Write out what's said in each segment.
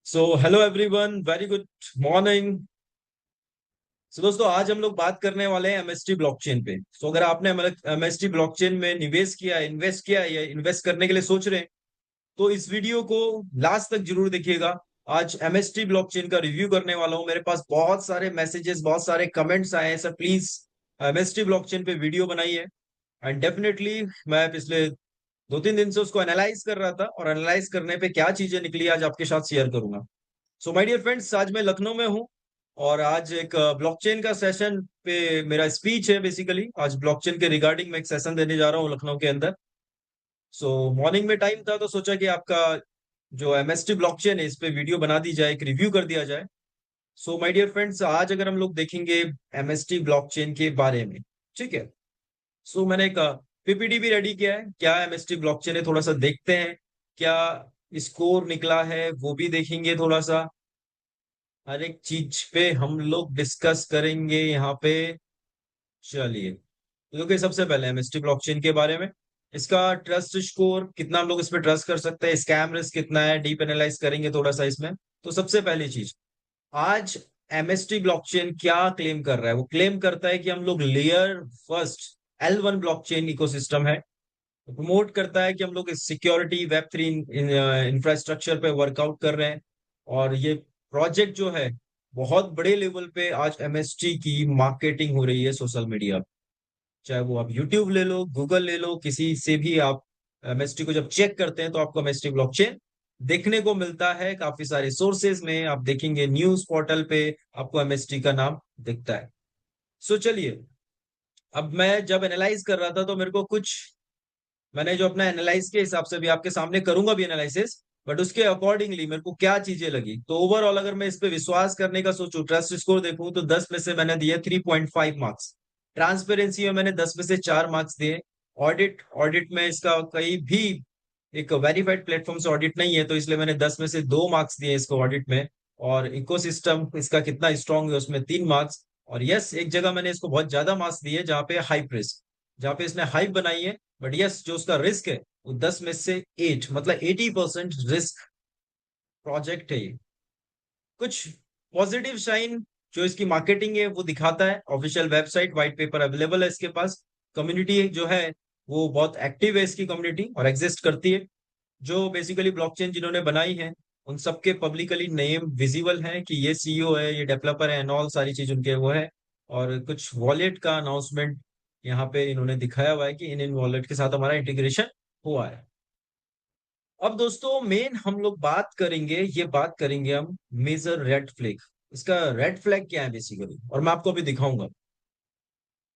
सो hello everyone, very good morning. So दोस्तों, आज हम लोग बात करने वाले हैं एमएसटी ब्लॉकचेन पे। सो अगर आपने एमएसटी ब्लॉकचेन में निवेश किया, इन्वेस्ट किया या इन्वेस्ट करने के लिए सोच रहे हैं, तो इस वीडियो को लास्ट तक जरूर देखिएगा। आज एमएसटी ब्लॉकचेन का रिव्यू करने वाला हूं। मेरे पास बहुत सारे मैसेजेस, बहुत सारे कमेंट्स आए हैं, सर प्लीज एमएसटी ब्लॉकचेन पे वीडियो बनाइए। एंड डेफिनेटली मैं पिछले 2-3 दिन से उसको एनालाइज कर रहा था, और एनालाइज करने पे क्या चीजें निकली आज आपके साथ शेयर करूंगा। सो माय डियर फ्रेंड्स, आज मैं लखनऊ में हूँ, और आज एक ब्लॉकचेन का सेशन पे मेरा स्पीच है। बेसिकली आज ब्लॉकचेन के रिगार्डिंग मैं एक सेशन देने जा रहा हूँ लखनऊ के अंदर। सो मॉर्निंग में टाइम था, तो सोचा कि आपका जो एमएसटी ब्लॉकचेन है इस पे वीडियो बना दी जाए, एक रिव्यू कर दिया जाए। सो माय डियर फ्रेंड्स, आज अगर हम लोग देखेंगे एमएसटी ब्लॉकचेन के बारे में, ठीक है। सो मैंने एक पीपीटी भी रेडी किया है। क्या एमएसटी ब्लॉकचेन है, थोड़ा सा देखते हैं। क्या स्कोर निकला है वो भी देखेंगे थोड़ा सा। हर एक चीज पे हम लोग डिस्कस करेंगे यहाँ पे। चलिए, तो देखिए सबसे पहले एमएसटी ब्लॉकचेन के बारे में, इसका ट्रस्ट स्कोर कितना, हम लोग इस पे ट्रस्ट कर सकते हैं, स्कैम रिस्क कितना है, डीप एनालाइज करेंगे थोड़ा सा इसमें। तो सबसे पहली चीज, आज एमएसटी ब्लॉकचेन क्या क्लेम कर रहा है। वो क्लेम करता है कि हम लोग layer first L1 blockchain ecosystem है। प्रमोट करता है कि हम लोग सिक्योरिटी वेब 3 इंफ्रास्ट्रक्चर पे वर्कआउट कर रहे हैं। और ये प्रोजेक्ट जो है, बहुत बड़े लेवल पे आज एमएसटी की मार्केटिंग हो रही है सोशल मीडिया। चाहे वो आप यूट्यूब ले लो, गूगल ले लो, किसी से भी आप एमएसटी को जब चेक करते हैं तो आपको एमएसटी ब्लॉकचेन देखने को मिलता है। काफी सारे सोर्सेज में आप देखेंगे, न्यूज पोर्टल पे आपको एमएसटी का नाम दिखता है। सो चलिए, अब मैं जब एनालाइज कर रहा था तो मेरे को कुछ, मैंने जो अपना एनालाइज के हिसाब से भी आपके सामने करूंगा भी एनालिसिस, बट उसके अकॉर्डिंगली मेरे को क्या चीजें लगी। तो ओवरऑल अगर मैं इस पे विश्वास करने का सोचूं, ट्रस्ट स्कोर देखूं, तो 10 में से मैंने दिए 3.5 मार्क्स। ट्रांसपेरेंसी में मैंने 10 में से 4 मार्क्स दिए। ऑडिट ऑडिट में इसका कहीं भी एक वेरीफाइड प्लेटफॉर्म से ऑडिट नहीं है, तो इसलिए मैंने 10 में से 2 मार्क्स दिए इसको ऑडिट में। और इकोसिस्टम इसका कितना स्ट्रांग है उसमें 3 मार्क्स। और यस, एक जगह मैंने इसको बहुत ज्यादा मार्क्स दिए जहाँ पे हाइप रिस्क, जहाँ पे इसने हाइप बनाई है। बट यस, जो उसका रिस्क है वो 10 में से 8, मतलब 80% रिस्क प्रोजेक्ट है ये। कुछ पॉजिटिव साइन जो इसकी मार्केटिंग है वो दिखाता है। Official website, white paper available है इसके पास। कम्युनिटी जो है वो बहुत एक्टिव है इसकी कम्युनिटी, और एग्जिस्ट करती है। जो बेसिकली ब्लॉकचेन जिन्होंने बनाई है, उन सबके पब्लिकली नेम विजिबल है कि ये सीईओ है, ये डेवलपर है, एंड ऑल सारी चीज उनके वो है। और कुछ वॉलेट का अनाउंसमेंट यहाँ पे इन्होंने दिखाया हुआ है कि इन इन वॉलेट के साथ हमारा इंटीग्रेशन हुआ है। अब दोस्तों, मेन हम लोग बात करेंगे, ये बात करेंगे हम मेजर रेड फ्लैग। इसका रेड फ्लैग क्या है बेसिकली, और मैं आपको अभी दिखाऊंगा।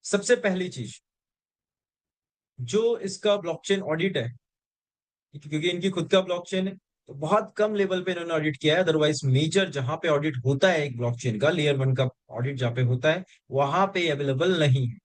सबसे पहली चीज, जो इसका ब्लॉकचेन ऑडिट है, क्योंकि इनकी खुद का ब्लॉकचेन है, तो बहुत कम लेवल पे इन्होंने ऑडिट किया है। अदरवाइज मेजर जहां पे ऑडिट होता है एक ब्लॉकचेन का, लेयर 1 का ऑडिट जहां पे होता है, वहां पे अवेलेबल नहीं है।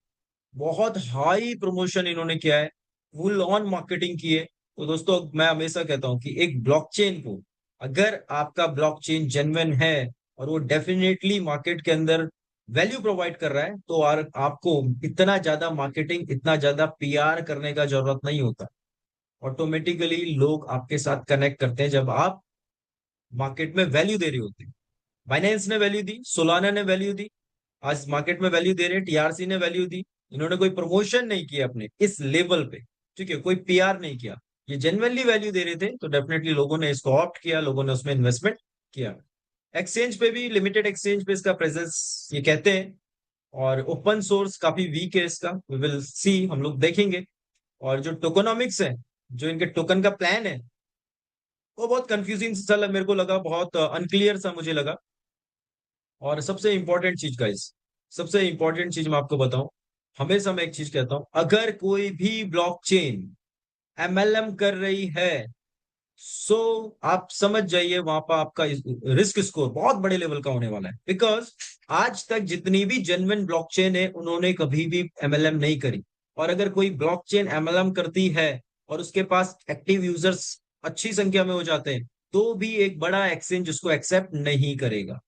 बहुत हाई प्रमोशन इन्होंने किया है, फुल ऑन मार्केटिंग की है। तो दोस्तों, मैं हमेशा कहता हूं कि एक ब्लॉकचेन को, अगर आपका ब्लॉकचेन जेन्युइन है और वो डेफिनेटली मार्केट के अंदर वैल्यू प्रोवाइड कर रहा है, तो आपको इतना ज्यादा मार्केटिंग, इतना ज्यादा पीआर करने का जरूरत नहीं होता। ऑटोमेटिकली लोग आपके साथ कनेक्ट करते हैं जब आप मार्केट में वैल्यू दे रहे होते हैं। बाइनेंस ने वैल्यू दी, सोलाना ने वैल्यू दी, आज मार्केट में वैल्यू दे रहे हैं। टीआरसी ने वैल्यू दी। इन्होंने कोई प्रमोशन नहीं किया अपने इस लेवल पे, ठीक है, कोई पीआर नहीं किया। ये जेन्युइनली वैल्यू दे रहे थे, तो डेफिनेटली लोगों ने इसको ऑप्ट किया, लोगों ने उसमें इन्वेस्टमेंट किया। एक्सचेंज पे भी, लिमिटेड एक्सचेंज पे इसका प्रेजेंस ये कहते हैं। और ओपन सोर्स काफी वीक है इसका, वी विल सी, हम लोग देखेंगे। और जो टोकोनॉमिक्स है, जो इनके टोकन का प्लान है, वो बहुत कंफ्यूजिंग सा मेरे को लगा, बहुत अनक्लियर सा मुझे लगा। और सबसे इंपॉर्टेंट चीज गाइस, सबसे इंपॉर्टेंट चीज मैं आपको बताऊं, हमेशा मैं एक चीज कहता हूं, अगर कोई भी ब्लॉकचेन एमएलएम कर रही है, सो आप समझ जाइए वहां पर आपका रिस्क स्कोर बहुत बड़े लेवल का होने वाला है। बिकॉज आज तक जितनी भी जेन्युइन ब्लॉकचेन है, उन्होंने कभी भी एमएलएम नहीं करी। और अगर कोई ब्लॉकचेन एमएलएम करती है और उसके पास एक्टिव यूजर्स अच्छी संख्या में हो जाते हैं, तो भी एक बड़ा एक्सचेंज उसको एक्सेप्ट नहीं करेगा।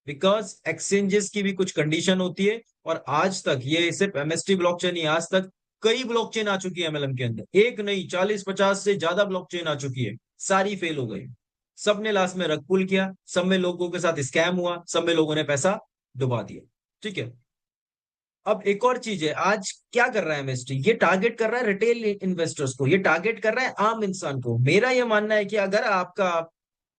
बिकॉज एक्सचेंजेस की भी कुछ कंडीशन होती है। और आज तक, ये सिर्फ एमएसटी ब्लॉकचेन ही, आज तक कई ब्लॉकचेन आ चुकी है एमएलएम के अंदर, एक नहीं 40-50 से ज्यादा ब्लॉकचेन आ चुकी है, सारी फेल हो गई। सब ने लास्ट में रग पुल किया, सब में लोगों के साथ स्कैम हुआ, सब में लोगों ने पैसा डुबा दिया। ठीक है। अब एक और चीज है, आज क्या कर रहा है एमएसटी, ये टारगेट कर रहा है रिटेल इन्वेस्टर्स को, ये टारगेट कर रहा है आम इंसान को। मेरा ये मानना है कि अगर आपका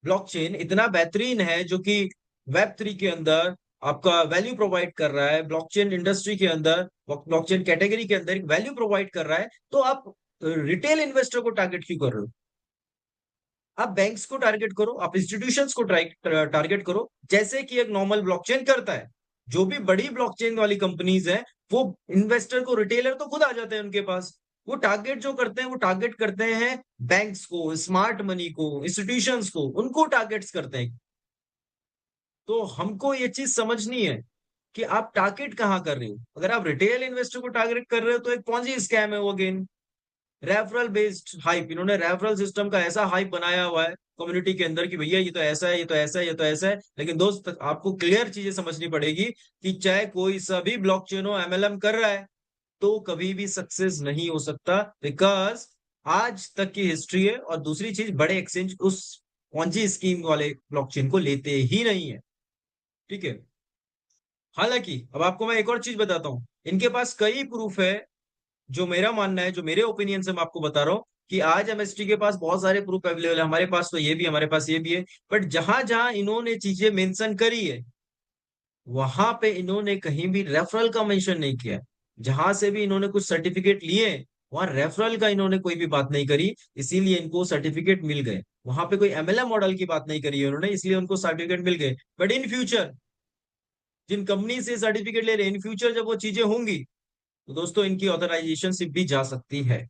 ब्लॉकचेन इतना बेहतरीन है, जो कि वेब 3 के अंदर आपका वैल्यू प्रोवाइड कर रहा है, ब्लॉकचेन इंडस्ट्री के अंदर, ब्लॉकचेन कैटेगरी के अंदर एक वैल्यू प्रोवाइड कर रहा है, तो आप रिटेल इन्वेस्टर को टारगेट क्यों कर रहे हो? आप बैंक्स को टारगेट करो, आप इंस्टीट्यूशंस को टारगेट करो, जैसे कि एक नॉर्मल ब्लॉकचेन करता है। जो भी बड़ी ब्लॉकचेन वाली कंपनीज हैं, वो इन्वेस्टर को, रिटेलर तो खुद आ जाते हैं उनके पास। वो टारगेट जो करते हैं, वो टारगेट करते हैं बैंक्स को, स्मार्ट मनी को, इंस्टीट्यूशंस को, उनको टारगेट्स करते हैं। तो हमको ये चीज समझनी है कि आप टारगेट कहाँ कर रहे हो। अगर आप रिटेल इन्वेस्टर को टारगेट कर रहे हो तो एक पॉन्जी स्कैम है वो, अगेन रेफरल बेस्ड हाइप। इन्होंने रेफरल सिस्टम का ऐसा हाइप बनाया हुआ है कम्युनिटी के अंदर कि भैया ये तो ऐसा है, ये तो ऐसा है, ये तो ऐसा है। लेकिन दोस्त, आपको क्लियर चीजें समझनी पड़ेगी कि चाहे कोई सा भी ब्लॉकचेन हो, एमएलएम कर रहा है, तो कभी भी सक्सेस नहीं हो सकता, बिकॉज आज तक की हिस्ट्री है। और दूसरी चीज, बड़े एक्सचेंज उस पॉन्जी स्कीम वाले ब्लॉकचेन को लेते ही नहीं है। ठीक है। हालांकि अब आपको मैं एक और चीज बताता हूं, इनके पास कई प्रूफ है। जो मेरा मानना है, जो मेरे ओपिनियन से मैं आपको बता रहा हूँ, कि आज एमएसटी के पास बहुत सारे प्रूफ अवेलेबल है। हमारे पास तो ये भी, हमारे पास ये भी है। बट जहां जहां इन्होंने चीजें मेंशन करी है, वहां पे इन्होंने कहीं भी रेफरल का मेंशन नहीं किया है। जहां से भी इन्होंने कुछ सर्टिफिकेट लिए, वहां रेफरल का इन्होंने कोई भी बात नहीं करी, इसीलिए इनको सर्टिफिकेट मिल गए। वहां पे कोई एमएलएम मॉडल की बात नहीं करी है उन्होंने, इसलिए उनको सर्टिफिकेट मिल गए। बट इन फ्यूचर जिन कंपनी से सर्टिफिकेट ले रहे हैं, इन फ्यूचर जब वो चीजें होंगी, तो दोस्तों इनकी ऑथराइजेशन सिर्फ भी जा सकती है।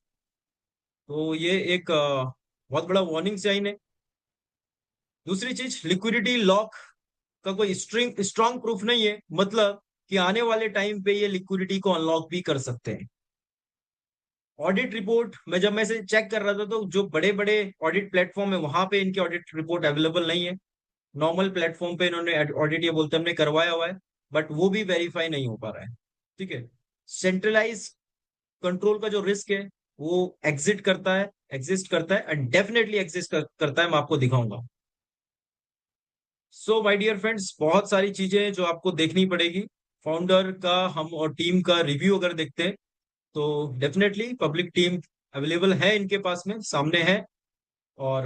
तो ये एक बहुत बड़ा वार्निंग साइन है। दूसरी चीज, लिक्विडिटी लॉक का कोई स्ट्रॉन्ग प्रूफ नहीं है, मतलब कि आने वाले टाइम पे ये लिक्विडिटी को अनलॉक भी कर सकते हैं। ऑडिट रिपोर्ट में जब मैं इसे चेक कर रहा था, तो जो बड़े बड़े ऑडिट प्लेटफॉर्म है, वहां पे इनके ऑडिट रिपोर्ट अवेलेबल नहीं है। नॉर्मल प्लेटफॉर्म पे इन्होंने ऑडिट, ये बोलते हमने करवाया हुआ है, बट वो भी वेरीफाई नहीं हो पा रहा है। ठीक है। सेंट्रलाइज कंट्रोल का जो रिस्क है, वो एग्जिस्ट करता है एंड डेफिनेटली एग्जिस्ट करता है। मैं आपको दिखाऊंगा। सो माय डियर फ्रेंड्स, बहुत सारी चीजें जो आपको देखनी पड़ेगी। फाउंडर का हम और टीम का रिव्यू अगर देखते हैं, तो डेफिनेटली पब्लिक टीम अवेलेबल है इनके पास में, सामने है। और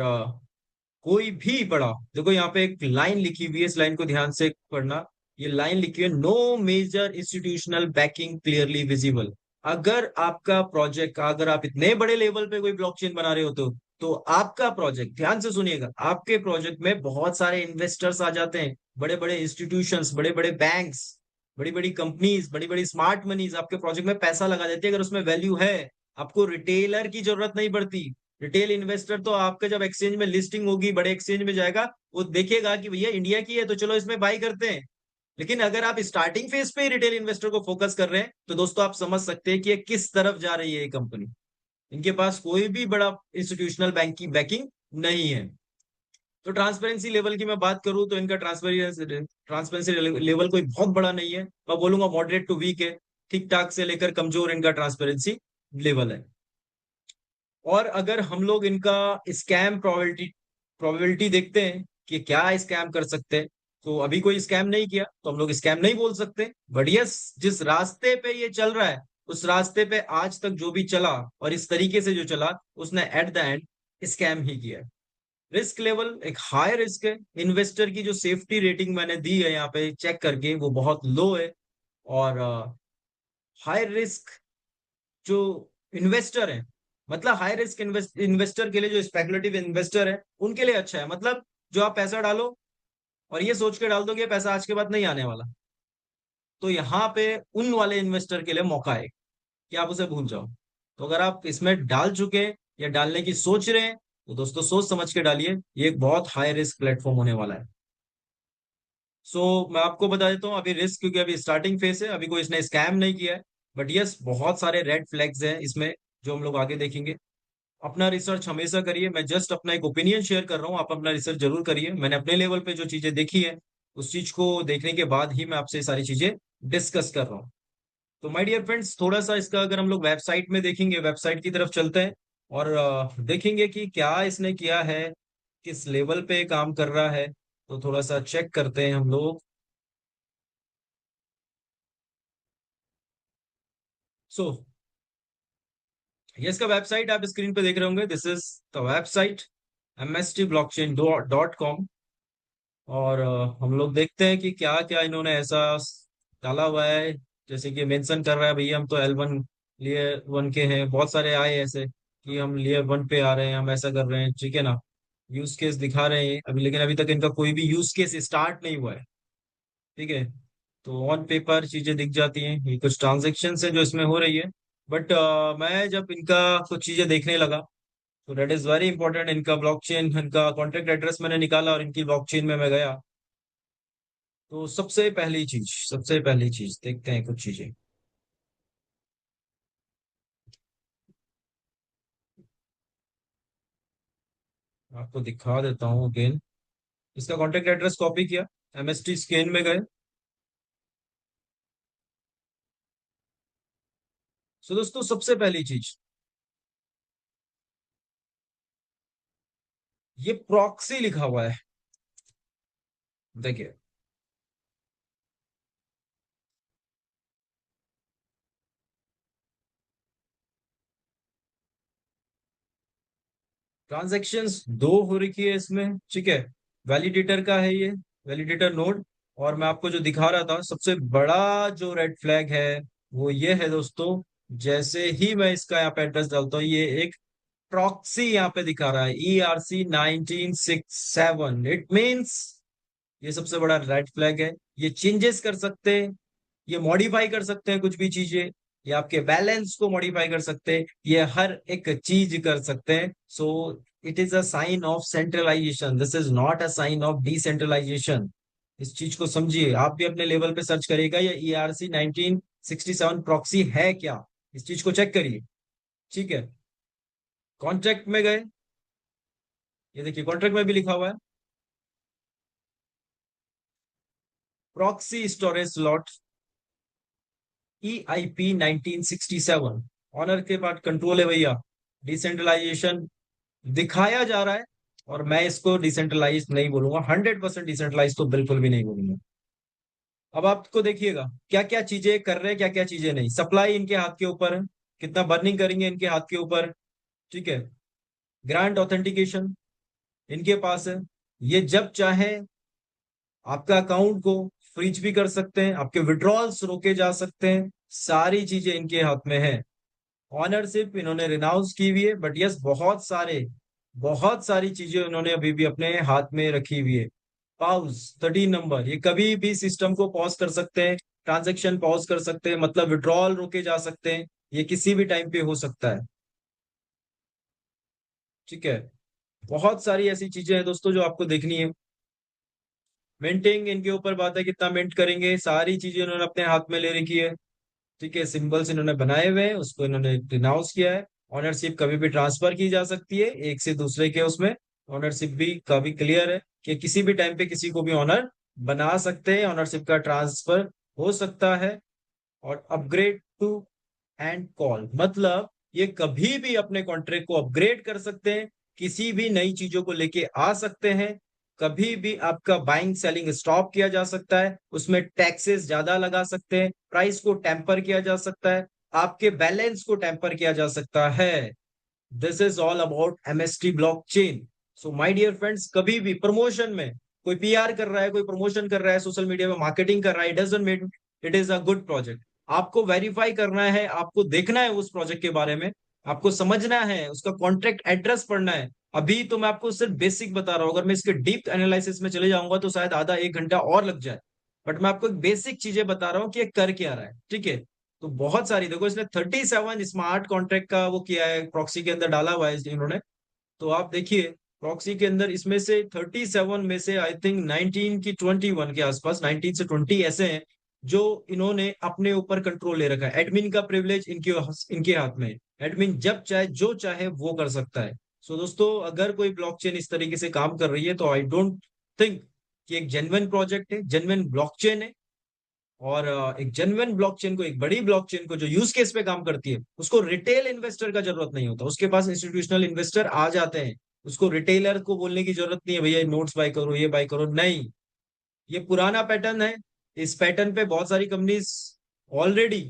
कोई भी बड़ा, देखो यहाँ पे एक लाइन लिखी हुई है, इस लाइन को ध्यान से पढ़ना। ये लाइन लिखी है, no major institutional backing clearly visible. अगर आपका प्रोजेक्ट, अगर आप इतने बड़े लेवल पे कोई ब्लॉकचेन बना रहे हो, तो आपका प्रोजेक्ट, ध्यान से सुनिएगा, आपके प्रोजेक्ट में बहुत सारे इन्वेस्टर्स आ जाते हैं, बड़े बड़े इंस्टीट्यूशंस, बड़े बड़े बैंक्स, बड़ी बड़ी कंपनीज, बड़ी बड़ी स्मार्ट मनीज आपके प्रोजेक्ट में पैसा लगा देती है। अगर उसमें वैल्यू है, आपको रिटेलर की जरूरत नहीं पड़ती। रिटेल इन्वेस्टर तो आपका जब एक्सचेंज में लिस्टिंग होगी, बड़े एक्सचेंज में जाएगा, वो देखेगा कि भैया इंडिया की है, तो चलो इसमें बाई करते हैं। लेकिन अगर आप स्टार्टिंग फेज पे ही रिटेल इन्वेस्टर को फोकस कर रहे हैं, तो दोस्तों आप समझ सकते हैं कि ये किस तरफ जा रही है ये कंपनी। इनके पास कोई भी बड़ा इंस्टीट्यूशनल बैंक की बैकिंग नहीं है। तो ट्रांसपेरेंसी लेवल की मैं बात करूं, तो इनका ट्रांसपेरेंसी लेवल कोई बहुत बड़ा नहीं है, मैं बोलूंगा मॉडरेट टू वीक है। ठीक ठाक से लेकर कमजोर इनका ट्रांसपेरेंसी लेवल है। और अगर हम लोग इनका स्कैम प्रोबेबिलिटी देखते हैं कि क्या स्कैम कर सकते हैं, तो अभी कोई स्कैम नहीं किया, तो हम लोग स्कैम नहीं बोल सकते। बट यस, जिस रास्ते पे ये चल रहा है, उस रास्ते पे आज तक जो भी चला और इस तरीके से जो चला, उसने एट द एंड स्कैम ही किया है। रिस्क लेवल एक हाई रिस्क है। इन्वेस्टर की जो सेफ्टी रेटिंग मैंने दी है यहाँ पे चेक करके, वो बहुत लो है। और हाई रिस्क जो इन्वेस्टर है, मतलब हाई रिस्क इन्वेस्टर के लिए, जो स्पेकुलेटिव इन्वेस्टर है, उनके लिए अच्छा है। मतलब जो आप पैसा डालो और ये सोच के डाल दो कि ये पैसा आज के बाद नहीं आने वाला, तो यहाँ पे उन वाले इन्वेस्टर के लिए मौका है कि आप उसे भूल जाओ। तो अगर आप इसमें डाल चुके हैं या डालने की सोच रहे हैं, तो दोस्तों सोच समझ के डालिए, ये एक बहुत हाई रिस्क प्लेटफॉर्म होने वाला है। मैं आपको बता देता हूँ अभी रिस्क, क्योंकि अभी स्टार्टिंग फेस है, अभी कोई इसने स्कैम नहीं किया है। बट यस, बहुत सारे रेड फ्लैग्स हैं इसमें, जो हम लोग आगे देखेंगे। अपना रिसर्च हमेशा करिए, मैं जस्ट अपना एक ओपिनियन शेयर कर रहा हूँ, आप अपना रिसर्च जरूर करिए। मैंने अपने लेवल पे जो चीजें देखी है, उस चीज को देखने के बाद ही मैं आपसे सारी चीजें डिस्कस कर रहा हूँ। तो माय डियर फ्रेंड्स, थोड़ा सा इसका अगर हम लोग वेबसाइट में देखेंगे, वेबसाइट की तरफ चलते हैं और देखेंगे कि क्या इसने किया है। किस लेवल पे काम कर रहा है, तो थोड़ा सा चेक करते हैं हम लोग। सो ये इसका वेबसाइट आप स्क्रीन पे देख रहे होंगे, this is the website mstblockchain.com। और हम लोग देखते हैं कि क्या क्या इन्होंने ऐसा डाला हुआ है। जैसे कि मेंशन कर रहा है भैया हम तो L1 लेयर 1 के हैं, बहुत सारे आए ऐसे कि हम लेयर 1 पे आ रहे हैं, हम ऐसा कर रहे हैं, ठीक है ना। यूज केस दिखा रहे हैं अभी, लेकिन अभी तक इनका कोई भी यूज केस स्टार्ट नहीं हुआ है, ठीक है। तो ऑन पेपर चीजें दिख जाती हैं, ये कुछ ट्रांजेक्शन है जो इसमें हो रही है। बट मैं जब इनका कुछ चीजें देखने लगा, तो दैट इज वेरी इंपॉर्टेंट। इनका ब्लॉकचेन, इनका कॉन्ट्रैक्ट एड्रेस मैंने निकाला और इनकी ब्लॉकचेन में मैं गया। तो सबसे पहली चीज देखते हैं कुछ चीजें। आपको दिखा देता हूँ अगेन। इसका कॉन्टेक्ट एड्रेस कॉपी किया, MST स्कैन में गए। सो दोस्तों सबसे पहली चीज, ये प्रॉक्सी लिखा हुआ है, देखिए। ट्रांजैक्शंस दो हो रखी है इसमें, ठीक है। वैलिडेटर का है ये, वैलिडेटर नोड। और मैं आपको जो दिखा रहा था, सबसे बड़ा जो रेड फ्लैग है वो ये है दोस्तों। जैसे ही मैं इसका यहाँ पे एड्रेस डालता हूँ, ये एक प्रॉक्सी यहाँ पे दिखा रहा है, ERC 1967। इट मीन्स ये सबसे बड़ा रेड फ्लैग है। ये चेंजेस कर सकते हैं, ये मॉडिफाई कर सकते हैं कुछ भी चीजें, ये आपके बैलेंस को मॉडिफाई कर सकते हैं, ये हर एक चीज कर सकते हैं। So it is a sign of centralization, this is not a sign of decentralization. इस चीज को समझिए, आप भी अपने लेवल पे सर्च करिएगा ये ERC 1967 प्रॉक्सी है क्या, इस चीज को चेक करिए, ठीक है। कॉन्ट्रैक्ट में गए, ये देखिए कॉन्ट्रैक्ट में भी लिखा हुआ है proxy storage slot EIP 1967। Owner के पास कंट्रोल है भैया, डिसेंट्रलाइजेशन दिखाया जा रहा है। और मैं इसको डिसेंट्रलाइज नहीं बोलूंगा, 100% डिसेंट्रलाइज तो बिल्कुल भी नहीं बोलूंगा। अब आपको देखिएगा क्या क्या चीजें कर रहे हैं, क्या क्या चीजें नहीं। सप्लाई इनके हाथ के ऊपर है, कितना बर्निंग करेंगे इनके हाथ के ऊपर, ठीक है। ग्रांट ऑथेंटिकेशन इनके पास है, ये जब चाहे आपका अकाउंट को फ्रीज भी कर सकते हैं, आपके विड्रॉल्स रोके जा सकते हैं, सारी चीजें इनके हाथ में है। ऑनरशिप इन्होंने रिनाउंस की हुई है, बट यस बहुत सारी चीजें उन्होंने अभी भी अपने हाथ में रखी हुई है। पॉज 13 नंबर, ये कभी भी सिस्टम को पॉज कर सकते हैं, ट्रांजेक्शन पॉज कर सकते हैं, मतलब विड्रॉल रोके जा सकते हैं, ये किसी भी टाइम पे हो सकता है, ठीक है। बहुत सारी ऐसी चीजें हैं दोस्तों जो आपको देखनी है। मिंटिंग इनके ऊपर बात है, कितना मिंट करेंगे, सारी चीजें इन्होंने अपने हाथ में ले रखी है, ठीक है। सिंबल्स इन्होंने बनाए हुए हैं, उसको इन्होंने डिनाउंस किया है। ऑनरशिप कभी भी ट्रांसफर की जा सकती है एक से दूसरे के उसमें। ऑनरशिप भी काफी क्लियर है कि किसी भी टाइम पे किसी को भी ऑनर बना सकते हैं, ऑनरशिप का ट्रांसफर हो सकता है। और अपग्रेड टू एंड कॉल, मतलब ये कभी भी अपने कॉन्ट्रैक्ट को अपग्रेड कर सकते हैं, किसी भी नई चीजों को लेके आ सकते हैं। कभी भी आपका बाइंग सेलिंग स्टॉप किया जा सकता है, उसमें टैक्सेस ज्यादा लगा सकते हैं, प्राइस को टेम्पर किया जा सकता है, आपके बैलेंस को टेम्पर किया जा सकता है। This is all about MST blockchain. So my dear friends, कभी भी प्रमोशन में कोई PR कर रहा है, कोई प्रमोशन कर रहा है, सोशल मीडिया में मार्केटिंग कर रहा है, it doesn't mean it is a good project. आपको वेरीफाई करना है, आपको देखना है उस प्रोजेक्ट के बारे में, आपको समझना है, उसका कॉन्ट्रैक्ट एड्रेस पढ़ना है। अभी तो मैं आपको सिर्फ बेसिक बता रहा हूं, अगर मैं इसके डीप एनालिसिस में चले जाऊंगा तो शायद आधा एक घंटा और लग जाए। बट मैं आपको एक बेसिक चीजें बता रहा हूँ कि ये कर क्या रहा है, ठीक है। तो बहुत सारी देखो, इसने 37 स्मार्ट कॉन्ट्रैक्ट का वो किया है, प्रॉक्सी के अंदर डाला हुआ है इन्होंने। तो आप देखिए प्रॉक्सी के अंदर इसमें से 37 में से आई थिंक 19 की 21 के आसपास, 19 से 20 ऐसे हैं जो इन्होंने अपने ऊपर कंट्रोल ले रखा है। एडमिन का प्रिविलेज इनके इनके हाथ में है, एडमिन जब चाहे जो चाहे वो कर सकता है। सो दोस्तों, अगर कोई ब्लॉकचेन इस तरीके से काम कर रही है तो आई डोंट थिंक कि एक जेन्युइन प्रोजेक्ट है, जेन्युइन ब्लॉकचेन है। और एक जेन्युइन ब्लॉकचेन को, एक बड़ी ब्लॉकचेन को जो यूज केस पे काम करती है, उसको रिटेल इन्वेस्टर का जरूरत नहीं होता, उसके पास इंस्टीट्यूशनल इन्वेस्टर आ जाते हैं। उसको रिटेलर को बोलने की जरूरत नहीं है भैया नोट्स बाय करो, ये बाय करो, नहीं। ये पुराना पैटर्न है। इस पैटर्न पे बहुत सारी कंपनीज ऑलरेडी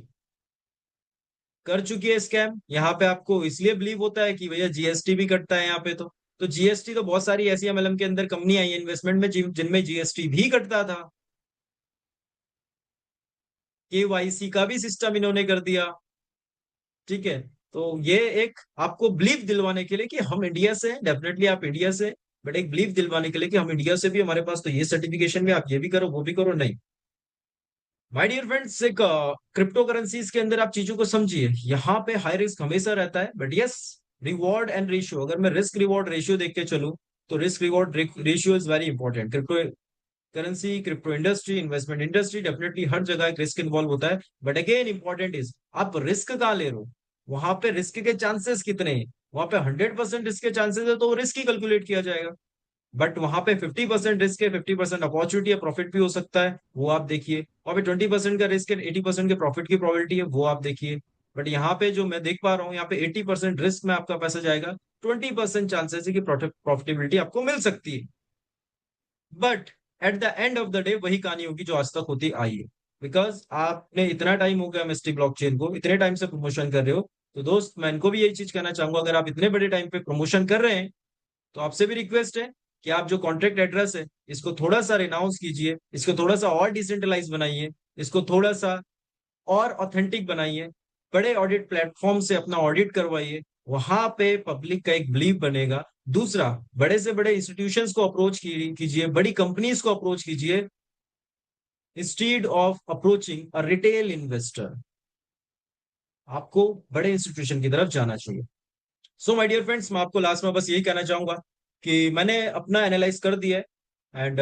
कर चुकी है स्कैम। यहाँ पे आपको इसलिए बिलीव होता है कि भैया जीएसटी भी कटता है यहाँ पे। तो जीएसटी तो बहुत सारी ऐसी एमएलएम के अंदर कंपनी आई है इन्वेस्टमेंट में जिनमें जीएसटी भी कटता था। केवाईसी का भी सिस्टम इन्होंने कर दिया। ठीक है। तो ये एक आपको बिलीव दिलवाने के लिए कि हम इंडिया से हैं, डेफिनेटली आप इंडिया से हैं, बट एक बिलीव दिलवाने के लिए कि हम इंडिया से भी, हमारे पास तो ये सर्टिफिकेशन भी, आप ये भी करो वो भी करो, नहीं। माय डियर फ्रेंड्स, एक क्रिप्टो करेंसीज के अंदर आप चीजों को समझिए। यहाँ पे हाई रिस्क हमेशा रहता है, but yes, reward and ratio, अगर मैं रिस्क रिवॉर्ड रेशियो देख के चलूं तो risk reward ratio is very important. Crypto currency, crypto industry, investment industry, definitely हर जगह एक रिस्क इन्वॉल्व होता है। बट अगेन इंपॉर्टेंट इज आप रिस्क कहाँ ले रहे हो, वहां पे रिस्क के चांसेस कितने हैं। वहां पे 100% रिस्क के चांसेस है तो रिस्क ही कैलकुलेट किया जाएगा। बट वहां पे 50% रिस्क है, 50% अपॉर्चुनिटी है, प्रॉफिट भी हो सकता है, वो आप देखिए। वहां पे 20% का रिस्क है, 80% के प्रॉफिट की प्रोबेबिलिटी है, वो आप देखिए। बट यहाँ पे जो मैं देख पा रहा हूँ, यहाँ पे 80% रिस्क में आपका पैसा जाएगा, 20% चांसेस है कि प्रॉफिटेबिलिटी आपको मिल सकती है। But at the end of the day वही कहानी होगी जो आज तक होती आई है। बिकॉज आपने इतना टाइम हो गया एमएसटी ब्लॉकचेन को, इतने टाइम से प्रमोशन कर रहे हो, तो दोस्त मैं इनको भी यही चीज कहना चाहूंगा, अगर आप इतने बड़े टाइम पे प्रमोशन कर रहे हैं तो आपसे भी रिक्वेस्ट है कि आप जो कॉन्ट्रैक्ट एड्रेस है इसको थोड़ा सा रिनाउंस कीजिए, इसको थोड़ा सा और डिसेंट्रलाइज बनाइए, इसको थोड़ा सा और ऑथेंटिक बनाइए, बड़े ऑडिट प्लेटफॉर्म से अपना ऑडिट करवाइए, वहां पे पब्लिक का एक बिलीव बनेगा। दूसरा, बड़े से बड़े इंस्टीट्यूशंस को अप्रोच कीजिए, बड़ी कंपनीज को अप्रोच कीजिए, instead of approaching a retail investor. आपको बड़े इंस्टीट्यूशन की तरफ जाना चाहिए। सो माय डियर फ्रेंड्स, मैं आपको लास्ट में बस यही कहना चाहूंगा कि मैंने अपना एनालाइज कर दिया है, एंड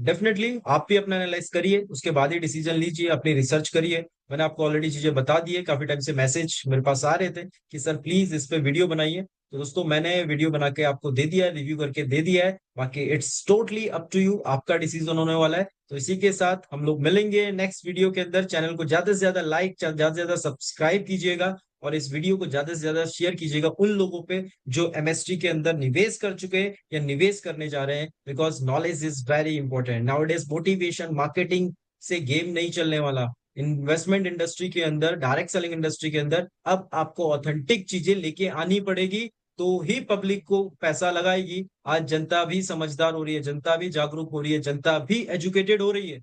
डेफिनेटली आप भी अपना एनालाइज करिए, उसके बाद ही डिसीजन लीजिए, अपनी रिसर्च करिए। मैंने आपको ऑलरेडी चीजें बता दी है, काफी टाइम से मैसेज मेरे पास आ रहे थे कि सर प्लीज इस पे वीडियो बनाइए। तो दोस्तों मैंने वीडियो बना के आपको दे दिया है, रिव्यू करके दे दिया है, बाकी it's totally up to you, आपका डिसीजन होने वाला है। तो इसी के साथ हम लोग मिलेंगे नेक्स्ट वीडियो के अंदर। चैनल को ज्यादा से ज्यादा लाइक, ज्यादा से ज्यादा सब्सक्राइब कीजिएगा, और इस वीडियो को ज्यादा से ज्यादा शेयर कीजिएगा उन लोगों पे जो एमएसटी के अंदर निवेश कर चुके हैं या निवेश करने जा रहे हैं। Because knowledge is very important now days. Motivation marketing से गेम नहीं चलने वाला। इन्वेस्टमेंट इंडस्ट्री के अंदर, डायरेक्ट सेलिंग इंडस्ट्री के अंदर अब आपको ऑथेंटिक चीजें लेके आनी पड़ेगी, तो ही पब्लिक को पैसा लगाएगी। आज जनता भी समझदार हो रही है, जनता भी जागरूक हो रही है, जनता भी एजुकेटेड हो रही है।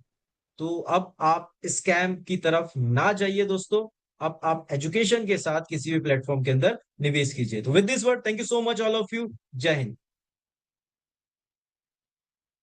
तो अब आप स्कैम की तरफ ना जाइए दोस्तों। अब आप एजुकेशन के साथ किसी भी प्लेटफॉर्म के अंदर निवेश कीजिए। तो with this word, thank you so much all of you. जय हिंद।